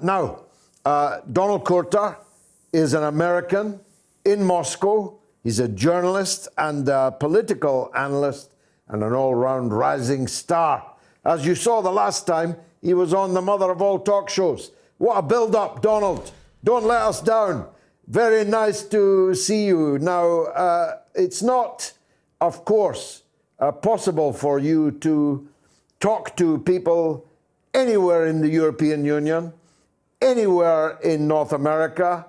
Donald Courter is an American in Moscow. He's a journalist and a political analyst and an all-round rising star. As you saw the last time, he was on the mother of all talk shows. What a build-up, Donald. Don't let us down. Very nice to see you. Now, it's not, of course, possible for you to talk to people anywhere in the European Union, anywhere in North America,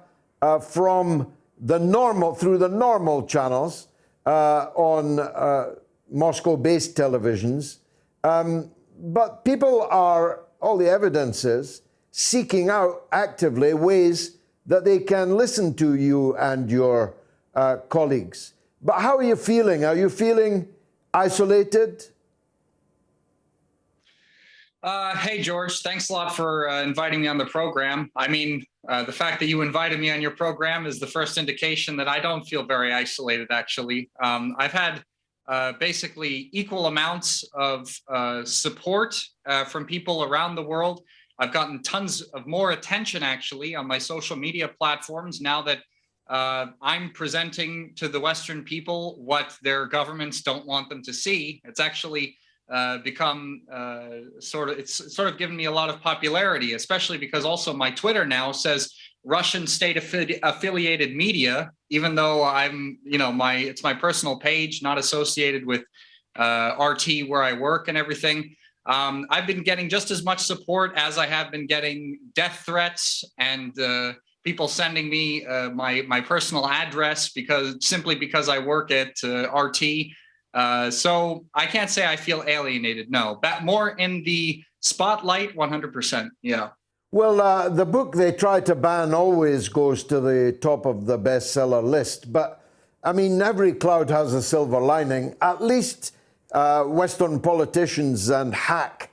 through the normal channels on Moscow-based televisions. But people are, all the evidence is, seeking out actively ways that they can listen to you and your colleagues. But how are you feeling? Are you feeling isolated? Hey, George, thanks a lot for inviting me on the program. I mean, the fact that you invited me on your program is the first indication that I don't feel very isolated, actually. I've had basically equal amounts of support from people around the world. I've gotten tons of more attention, actually, on my social media platforms now that I'm presenting to the Western people what their governments don't want them to see. It's actually become it's sort of given me a lot of popularity, especially because also my Twitter now says Russian state affiliated media, even though I'm, it's my personal page, not associated with RT where I work and everything. I've been getting just as much support as I have been getting death threats and people sending me my personal address simply because I work at RT. So I can't say I feel alienated. No, more in the spotlight, 100%. Yeah. Well, the book they try to ban always goes to the top of the bestseller list. But I mean, every cloud has a silver lining. At least Western politicians and hack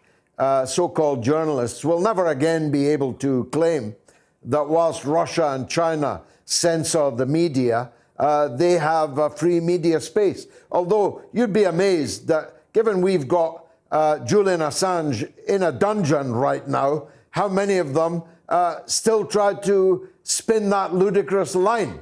so-called journalists will never again be able to claim that whilst Russia and China censor the media, they have a free media space. Although you'd be amazed that given we've got Julian Assange in a dungeon right now, how many of them still try to spin that ludicrous line?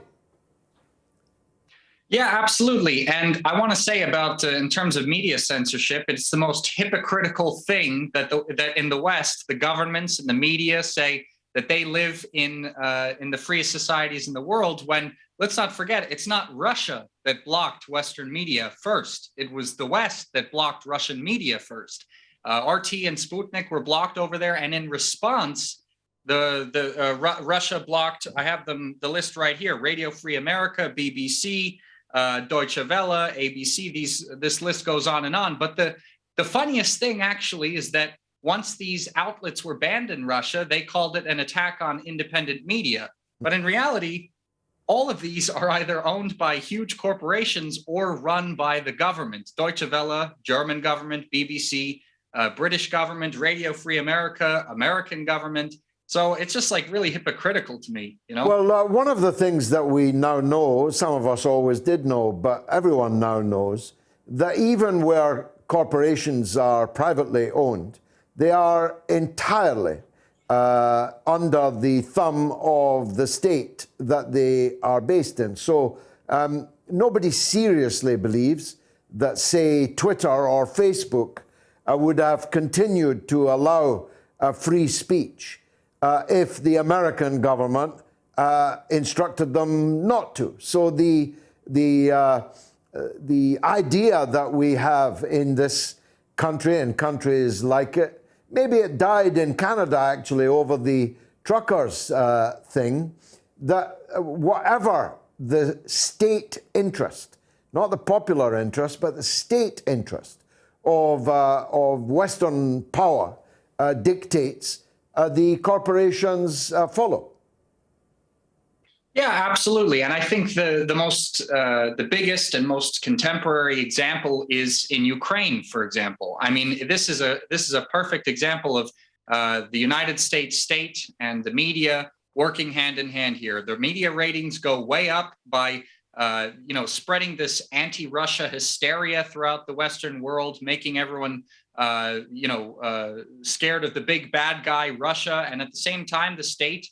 Yeah, absolutely. And I want to say about, in terms of media censorship, it's the most hypocritical thing that in the West, the governments and the media say that they live in the freest societies in the world, when, let's not forget, it's not Russia that blocked Western media first. It was the West that blocked Russian media first. RT and Sputnik were blocked over there, and in response, Russia blocked, I have the list right here, Radio Free America, BBC, Deutsche Welle, ABC, this list goes on and on. But the funniest thing actually is that once these outlets were banned in Russia, they called it an attack on independent media. But in reality, all of these are either owned by huge corporations or run by the government. Deutsche Welle, German government, BBC, British government, Radio Free America, American government. So it's just like really hypocritical to me, you know? Well, one of the things that we now know, some of us always did know, but everyone now knows, that even where corporations are privately owned, they are entirely under the thumb of the state that they are based in. So nobody seriously believes that, say, Twitter or Facebook would have continued to allow free speech if the American government instructed them not to. So the idea that we have in this country and countries like it, maybe it died in Canada actually over the truckers thing, that whatever the state interest, not the popular interest, but the state interest of Western power dictates, the corporations follow. Yeah, absolutely. And I think the biggest and most contemporary example is in Ukraine, for example. I mean, this is a perfect example of the United States state and the media working hand in hand here. The media ratings go way up by spreading this anti-Russia hysteria throughout the Western world, making everyone scared of the big bad guy, Russia, and at the same time, the state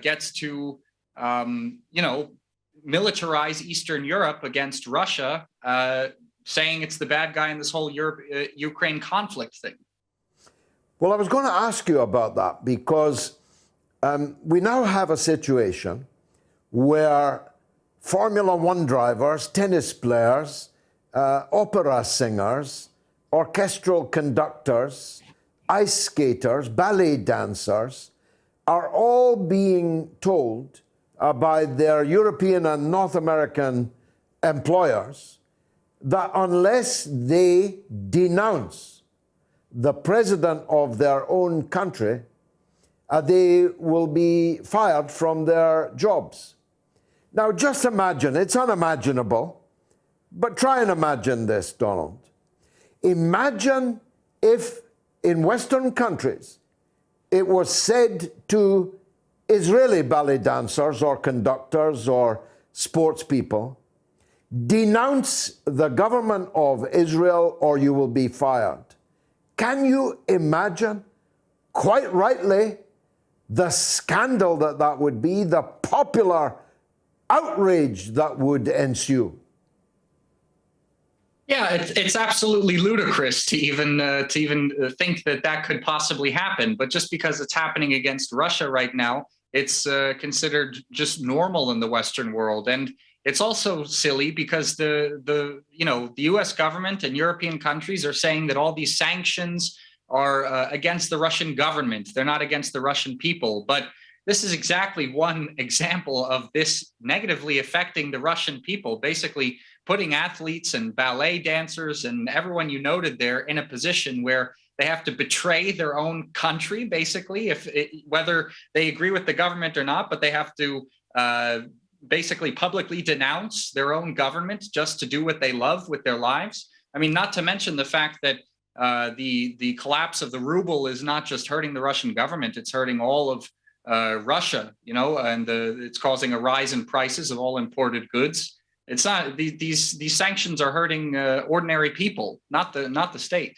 gets to, militarize Eastern Europe against Russia, saying it's the bad guy in this whole Ukraine conflict thing. Well, I was going to ask you about that because we now have a situation where Formula One drivers, tennis players, opera singers, orchestral conductors, ice skaters, ballet dancers are all being told by their European and North American employers that unless they denounce the president of their own country, they will be fired from their jobs. Now, just imagine, it's unimaginable, but try and imagine this, Donald. Imagine if in Western countries it was said to Israeli ballet dancers or conductors or sports people, denounce the government of Israel or you will be fired. Can you imagine, quite rightly, the scandal that would be, the popular outrage that would ensue? Yeah, it's absolutely ludicrous to even think that could possibly happen. But just because it's happening against Russia right now, it's considered just normal in the Western world. And it's also silly because the U.S. government and European countries are saying that all these sanctions are against the Russian government. They're not against the Russian people. But this is exactly one example of this negatively affecting the Russian people, basically putting athletes and ballet dancers and everyone you noted there in a position where they have to betray their own country, basically, whether they agree with the government or not, but they have to basically publicly denounce their own government just to do what they love with their lives. I mean, not to mention the fact that the collapse of the ruble is not just hurting the Russian government, it's hurting all of Russia, and it's causing a rise in prices of all imported goods. It's not these sanctions are hurting ordinary people, not the state.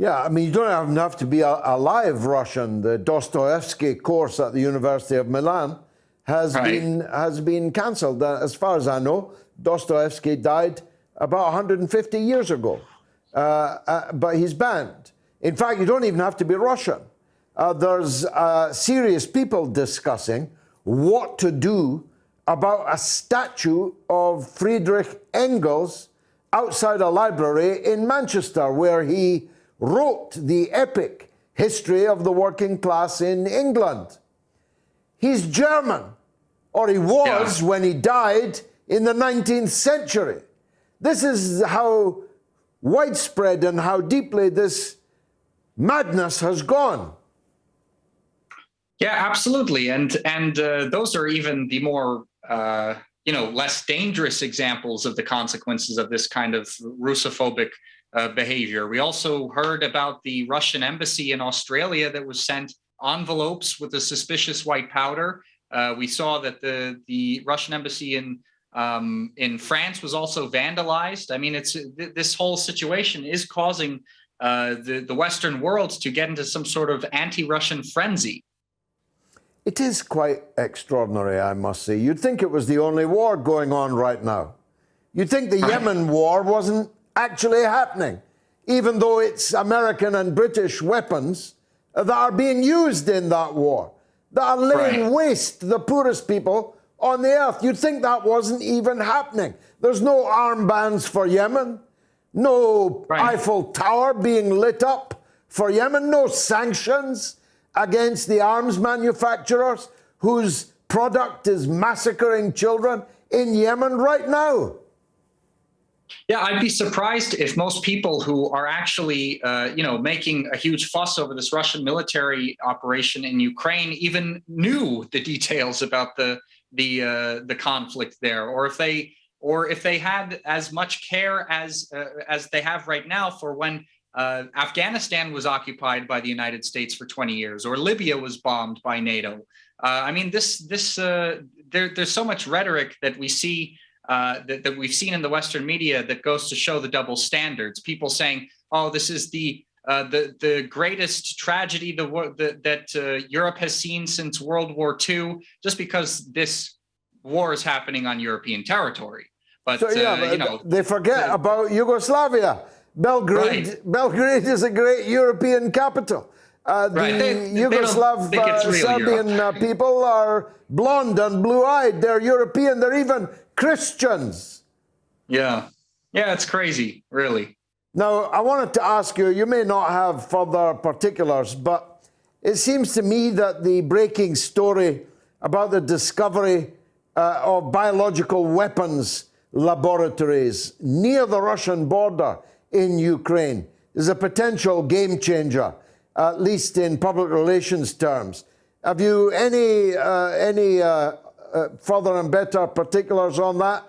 Yeah, I mean, you don't have to be a live Russian. The Dostoevsky course at the University of Milan has been cancelled. As far as I know, Dostoevsky died about 150 years ago, but he's banned. In fact, you don't even have to be Russian. There's serious people discussing what to do about a statue of Friedrich Engels outside a library in Manchester, where he wrote the epic history of the working class in England. He's German, or he was when he died in the 19th century. This is how widespread and how deeply this madness has gone. Yeah, absolutely. And those are even the more less dangerous examples of the consequences of this kind of Russophobic behavior. We also heard about the Russian embassy in Australia that was sent envelopes with a suspicious white powder. We saw that the Russian embassy in France was also vandalized. I mean, this whole situation is causing the Western world to get into some sort of anti-Russian frenzy. It is quite extraordinary, I must say. You'd think it was the only war going on right now. You'd think the Yemen war wasn't actually happening, even though it's American and British weapons that are being used in that war, that are laying waste the poorest people on the earth. You'd think that wasn't even happening. There's no armbands for Yemen, no Eiffel Tower being lit up for Yemen, no sanctions against the arms manufacturers whose product is massacring children in Yemen right now. Yeah, I'd be surprised if most people who are actually, making a huge fuss over this Russian military operation in Ukraine even knew the details about the conflict there, or if they had as much care as they have right now for when Afghanistan was occupied by the United States for 20 years, or Libya was bombed by NATO. I mean, there's so much rhetoric that we see that we've seen in the Western media that goes to show the double standards. People saying, oh, this is the greatest tragedy that Europe has seen since World War II, just because this war is happening on European territory. But So yeah, you know, they forget about Yugoslavia. Belgrade, Right. Belgrade is a great European capital. Right. The They don't Yugoslav think it's real Serbian Europe. people are blonde and blue-eyed. They're European. They're even Christians. Yeah. Yeah, it's crazy, really. Now, I wanted to ask you, you may not have further particulars, but it seems to me that the breaking story about the discovery of biological weapons laboratories near the Russian border in Ukraine is a potential game changer, at least in public relations terms. Have you any further and better particulars on that?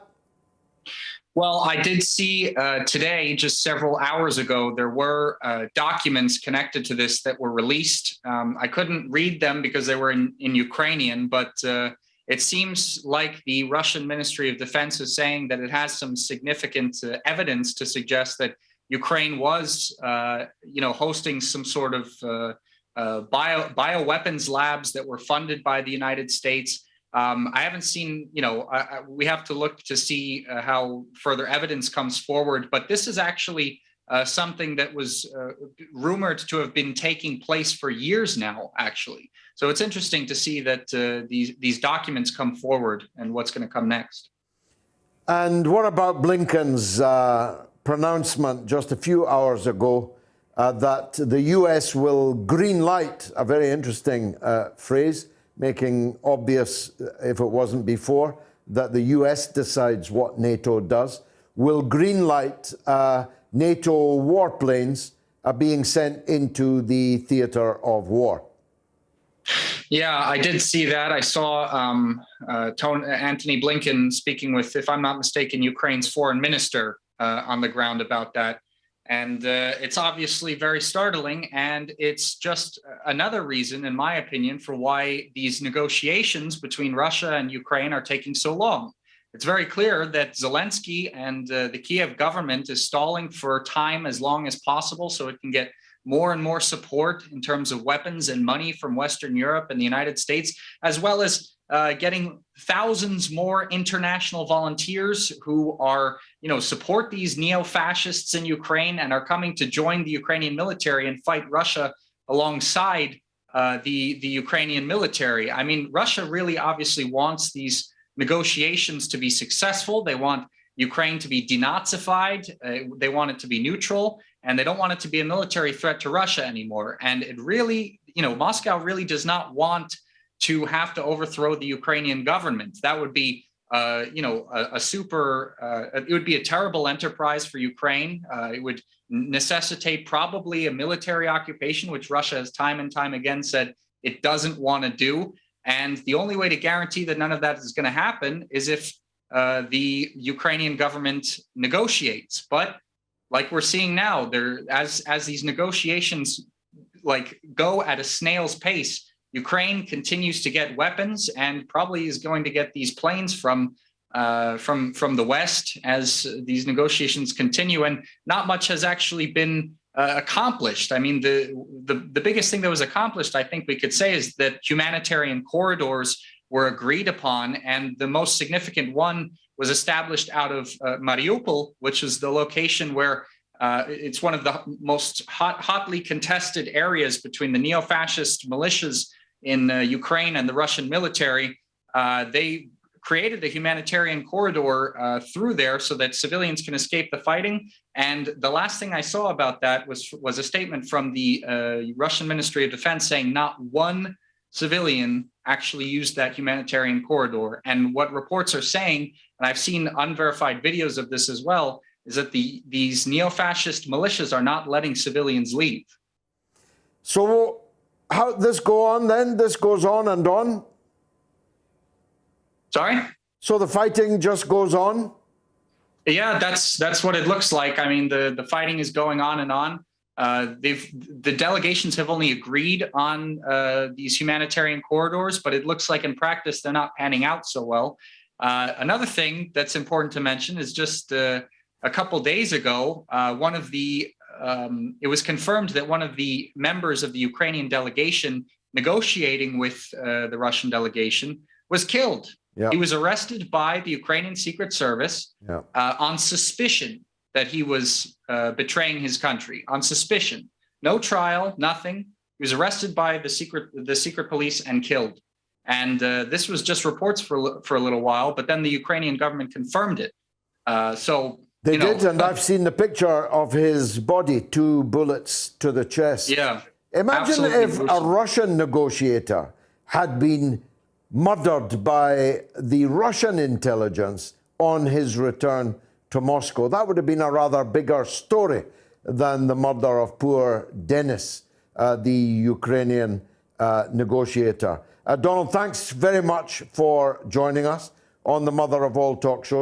Well, I did see today, just several hours ago, there were documents connected to this that were released. I couldn't read them because they were in Ukrainian, but it seems like the Russian Ministry of Defense is saying that it has some significant evidence to suggest that Ukraine was, hosting some sort of bioweapons labs that were funded by the United States. I haven't seen, we have to look to see how further evidence comes forward, but this is actually something that was rumored to have been taking place for years now, actually. So it's interesting to see that these documents come forward and what's going to come next. And what about Blinken's pronouncement just a few hours ago that the US will green light, a very interesting phrase, making obvious, if it wasn't before, that the US decides what NATO does, will greenlight NATO warplanes being sent into the theater of war. Yeah, I did see that. I saw Antony Blinken speaking with, if I'm not mistaken, Ukraine's foreign minister on the ground about that. And it's obviously very startling, and it's just another reason, in my opinion, for why these negotiations between Russia and Ukraine are taking so long. It's very clear that Zelensky and the Kiev government is stalling for time as long as possible so it can get more and more support in terms of weapons and money from Western Europe and the United States, as well as getting thousands more international volunteers who are, support these neo-fascists in Ukraine and are coming to join the Ukrainian military and fight Russia alongside the Ukrainian military. I mean, Russia really obviously wants these negotiations to be successful. They want Ukraine to be denazified. They want it to be neutral, and they don't want it to be a military threat to Russia anymore. And it really, Moscow really does not want to have to overthrow the Ukrainian government. That would be, it would be a terrible enterprise for Ukraine. It would necessitate probably a military occupation, which Russia has time and time again said it doesn't want to do. And the only way to guarantee that none of that is going to happen is if the Ukrainian government negotiates. But like we're seeing now, as these negotiations go at a snail's pace, Ukraine continues to get weapons and probably is going to get these planes from the West as these negotiations continue. And not much has actually been accomplished. I mean, the biggest thing that was accomplished, I think we could say, is that humanitarian corridors were agreed upon, and the most significant one was established out of Mariupol, which is the location where it's one of the most hotly contested areas between the neo-fascist militias in Ukraine and the Russian military. They created a humanitarian corridor through there so that civilians can escape the fighting. And the last thing I saw about that was a statement from the Russian Ministry of Defense saying not one civilian actually used that humanitarian corridor. And what reports are saying, and I've seen unverified videos of this as well, is that these neo-fascist militias are not letting civilians leave. So how this go on then? This goes on and on? Sorry? So the fighting just goes on? Yeah, that's what it looks like. I mean, the fighting is going on and on. The delegations have only agreed on these humanitarian corridors, but it looks like in practice they're not panning out so well. Another thing that's important to mention is just a couple days ago, one of the it was confirmed that one of the members of the Ukrainian delegation negotiating with the Russian delegation was killed. Yeah. He was arrested by the Ukrainian Secret Service on suspicion that he was betraying his country, on suspicion. No trial, nothing. He was arrested by the secret police and killed. And this was just reports for a little while, but then the Ukrainian government confirmed it. They did, and I've seen the picture of his body, 2 bullets to the chest. Yeah. Imagine if a Russian negotiator had been murdered by the Russian intelligence on his return to Moscow. That would have been a rather bigger story than the murder of poor Denis, the Ukrainian negotiator. Donald, thanks very much for joining us on the Mother of All talk shows.